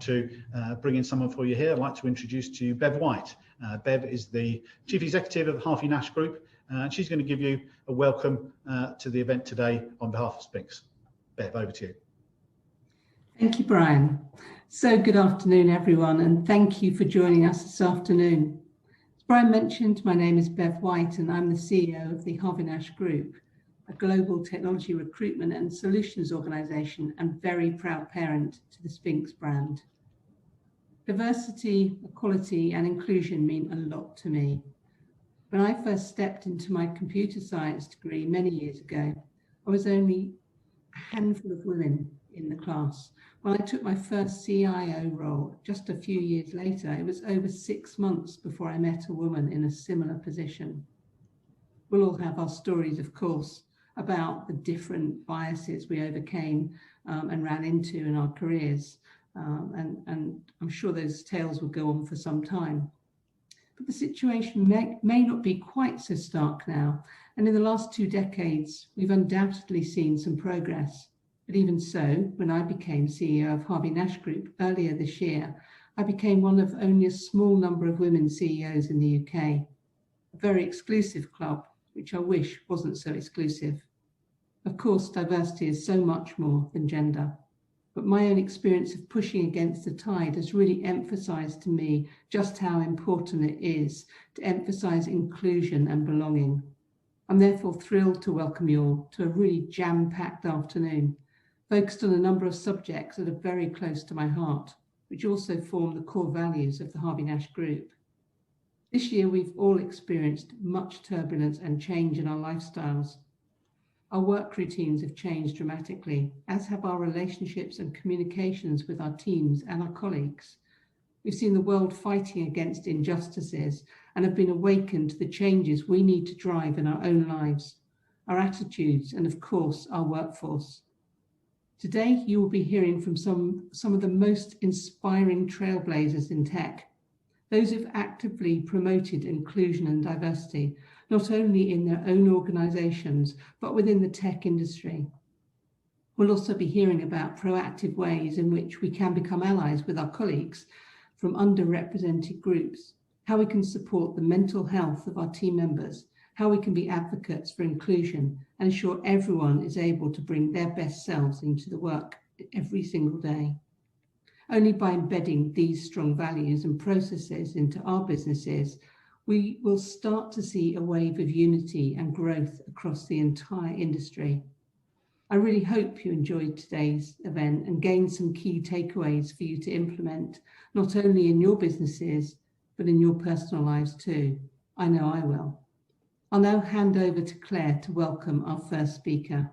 to bring in someone for you here. I'd like to introduce to you Bev White. Bev is the Chief Executive of the Harvey Nash Group, and she's going to give you a welcome to the event today on behalf of Spinks. Bev, over to you. Thank you, Brian. So good afternoon, everyone, and thank you for joining us this afternoon. As Brian mentioned, my name is Bev White, and I'm the CEO of the Harvey Nash Group, a global technology recruitment and solutions organisation and very proud parent to the Spinks brand. Diversity, equality and inclusion mean a lot to me. When I first stepped into my computer science degree many years ago, I was only a handful of women in the class. When I took my first CIO role just a few years later, it was over 6 months before I met a woman in a similar position. We'll all have our stories, of course, about the different biases we overcame and ran into in our careers. And I'm sure those tales will go on for some time. But the situation may not be quite so stark now. And in the last 2 decades, we've undoubtedly seen some progress. But even so, when I became CEO of Harvey Nash Group earlier this year, I became one of only a small number of women CEOs in the UK, a very exclusive club, which I wish wasn't so exclusive. Of course, diversity is so much more than gender, but my own experience of pushing against the tide has really emphasised to me just how important it is to emphasise inclusion and belonging. I'm therefore thrilled to welcome you all to a really jam-packed afternoon, focused on a number of subjects that are very close to my heart, which also form the core values of the Harvey Nash Group. This year, we've all experienced much turbulence and change in our lifestyles. Our work routines have changed dramatically, as have our relationships and communications with our teams and our colleagues. We've seen the world fighting against injustices and have been awakened to the changes we need to drive in our own lives, our attitudes, and of course, our workforce. Today, you will be hearing from some of the most inspiring trailblazers in tech, those who've actively promoted inclusion and diversity, not only in their own organisations, but within the tech industry. We'll also be hearing about proactive ways in which we can become allies with our colleagues from underrepresented groups, how we can support the mental health of our team members, how we can be advocates for inclusion and ensure everyone is able to bring their best selves into the work every single day. Only by embedding these strong values and processes into our businesses, we will start to see a wave of unity and growth across the entire industry. I really hope you enjoyed today's event and gained some key takeaways for you to implement, not only in your businesses, but in your personal lives too. I know I will. I'll now hand over to Claire to welcome our first speaker.